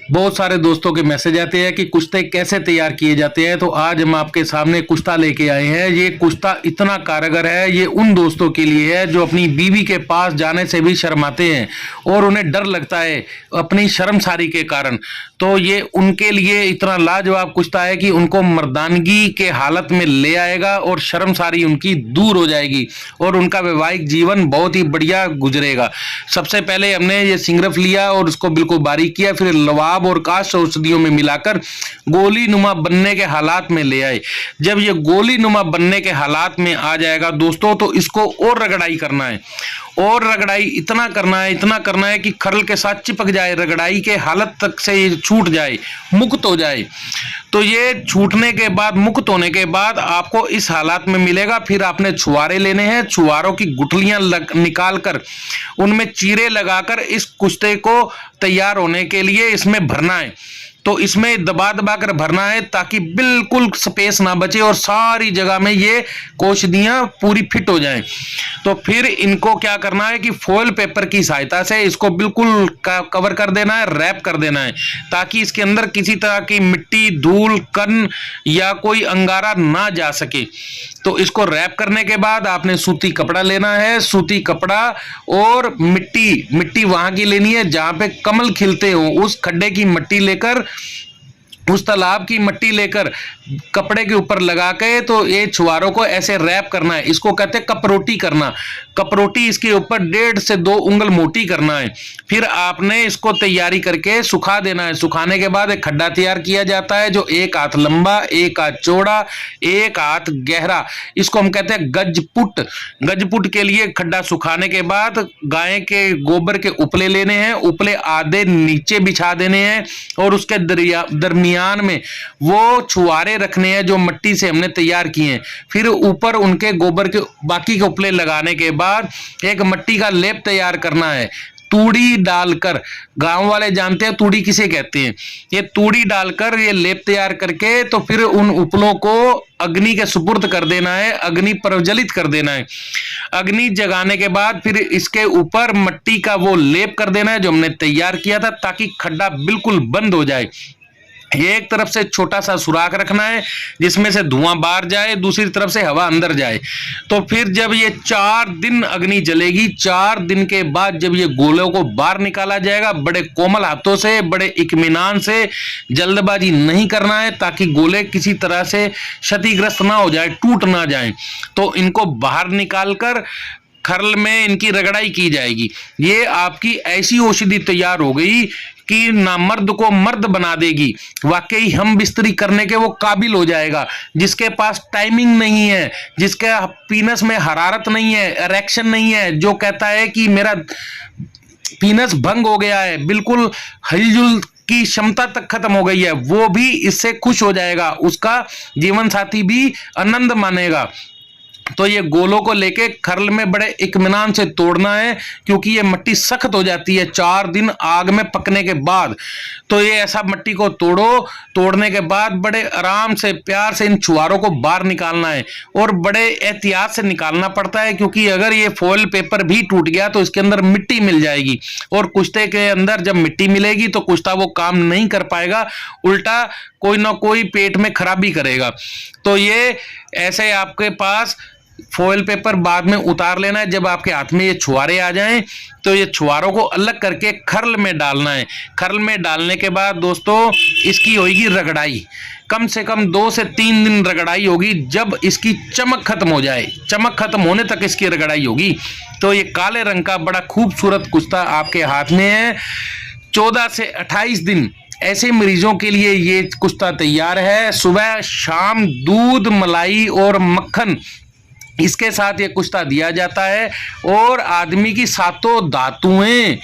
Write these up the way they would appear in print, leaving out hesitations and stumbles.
बहुत सारे दोस्तों के मैसेज आते हैं कि कुश्ते कैसे तैयार किए जाते हैं, तो आज हम आपके सामने कुश्ता लेके आए हैं। ये कुश्ता इतना कारगर है, ये उन दोस्तों के लिए है जो अपनी बीवी के पास जाने से भी शर्माते हैं और उन्हें डर लगता है अपनी शर्मसारी के कारण। तो ये उनके लिए इतना लाजवाब कुश्ता है कि उनको मर्दानगी के हालत में ले आएगा और शर्मसारी उनकी दूर हो जाएगी और उनका वैवाहिक जीवन बहुत ही बढ़िया गुजरेगा। सबसे पहले हमने ये सिंगरफ लिया और उसको बिल्कुल बारीक किया, फिर लवा और काश औषधियों में मिलाकर गोली नुमा बनने के हालात में ले आए। जब ये गोली नुमा बनने के हालात में आ जाएगा दोस्तों, तो इसको और रगड़ाई करना है और रगड़ाई इतना करना है कि खरल के साथ चिपक जाए, रगड़ाई के हालत तक से ये छूट जाए, मुक्त हो जाए। तो ये छूटने के बाद, मुक्त होने के बाद आपको इस हालात में मिलेगा। फिर आपने छुआरे लेने हैं, छुआरों की गुठलियां निकाल कर उनमें चीरे लगाकर इस कुश्ते को तैयार होने के लिए इसमें भरना है। तो इसमें दबा दबा कर भरना है ताकि बिल्कुल स्पेस ना बचे और सारी जगह में ये औषधियां पूरी फिट हो जाएं। तो फिर इनको क्या करना है कि फॉयल पेपर की सहायता से इसको बिल्कुल कवर कर देना है, रैप कर देना है, ताकि इसके अंदर किसी तरह की मिट्टी, धूल, कण या कोई अंगारा ना जा सके। तो इसको रैप करने के बाद आपने सूती कपड़ा लेना है, सूती कपड़ा और मिट्टी वहां की लेनी है जहां पे कमल खिलते हो, उस खड्डे की मिट्टी लेकर, उस तालाब की मिट्टी लेकर कपड़े के ऊपर लगा के तो ये छुआरों को ऐसे रैप करना है। इसको कहते हैं कपरोटी करना। कपरोटी इसके ऊपर 1.5 से 2 उंगल मोटी करना है। फिर आपने इसको तैयारी करके सुखा देना है। सुखाने के बाद एक खड्डा तैयार किया जाता है जो 1 हाथ लंबा, 1 हाथ चौड़ा, 1 हाथ गहरा। इसको हम कहते हैं गजपुट। गजपुट के लिए खड्डा सुखाने के बाद गाय के गोबर के उपले लेने हैं, उपले आधे नीचे बिछा देने हैं और उसके दरमियान में वो छुआरे रखने हैं जो मिट्टी से हमने तैयार किए हैं। फिर ऊपर उनके गोबर के बाकी के उपले लगाने के बाद एक मिट्टी का लेप तैयार करना है, तूड़ी डालकर। गांव वाले जानते हैं तूड़ी किसे कहते हैं। ये तूड़ी डालकर ये लेप तैयार करके तो फिर उन उपलों को अग्नि के सुपुर्द कर देना है, अग्नि प्रज्वलित कर देना है। अग्नि जगाने के बाद फिर इसके ऊपर मिट्टी का वो लेप कर देना है जो हमने तैयार किया था, ताकि खड्डा बिल्कुल बंद हो जाए। एक तरफ से छोटा सा सुराख रखना है जिसमें से धुआं बाहर जाए, दूसरी तरफ से हवा अंदर जाए। तो फिर जब ये 4 दिन अग्नि जलेगी, 4 दिन के बाद जब ये गोलों को बाहर निकाला जाएगा, बड़े कोमल हाथों से, बड़े इत्मीनान से, जल्दबाजी नहीं करना है ताकि गोले किसी तरह से क्षतिग्रस्त ना हो जाए, टूट ना जाए। तो इनको बाहर निकालकर खरल में इनकी रगड़ाई की जाएगी। ये आपकी ऐसी औषधि तैयार हो गई कि ना मर्द को मर्द बना देगी, वाकई हम बिस्तरी करने के वो काबिल हो जाएगा। जिसके पास टाइमिंग नहीं है, जिसके पीनस में हरारत नहीं है, इरेक्शन नहीं है, जो कहता है कि मेरा पीनस भंग हो गया है, बिल्कुल हिलजुल की क्षमता तक खत्म हो गई है, वो भी इससे खुश हो जाएगा, उसका जीवन साथी भी आनंद मानेगा। तो ये गोलों को लेके खरल में बड़े इत्मीनान से तोड़ना है, क्योंकि ये मिट्टी सख्त हो जाती है 4 दिन आग में पकने के बाद। तो ये ऐसा मिट्टी को तोड़ो, तोड़ने के बाद बड़े आराम से, प्यार से इन छुआरों को बाहर निकालना है और बड़े एहतियात से निकालना पड़ता है, क्योंकि अगर ये फॉयल पेपर भी टूट गया तो इसके अंदर मिट्टी मिल जाएगी और कुश्ते के अंदर जब मिट्टी मिलेगी तो कुश्ता वो काम नहीं कर पाएगा, उल्टा कोई ना कोई पेट में खराबी करेगा। तो ये ऐसे आपके पास फॉयल पेपर बाद में उतार लेना है। जब आपके हाथ में ये छुआरे आ जाएं तो ये छुआरों को अलग करके खरल में डालना है। खरल में डालने के बाद दोस्तों इसकी होगी रगड़ाई, कम से कम 2 से 3 दिन रगड़ाई होगी। जब इसकी चमक खत्म हो जाए, चमक खत्म होने तक इसकी रगड़ाई होगी। तो ये काले रंग का बड़ा खूबसूरत कुश्ता आपके हाथ में है। 14 से 28 दिन ऐसे मरीजों के लिए ये कुश्ता तैयार है। सुबह शाम दूध, मलाई और मक्खन इसके साथ ये कुश्ता दिया जाता है और आदमी की सातों धातुएं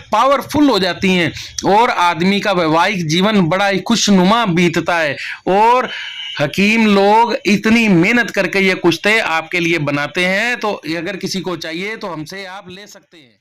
पावरफुल हो जाती हैं और आदमी का वैवाहिक जीवन बड़ा ही खुशनुमा बीतता है। और हकीम लोग इतनी मेहनत करके ये कुश्ते आपके लिए बनाते हैं। तो अगर किसी को चाहिए तो हमसे आप ले सकते हैं।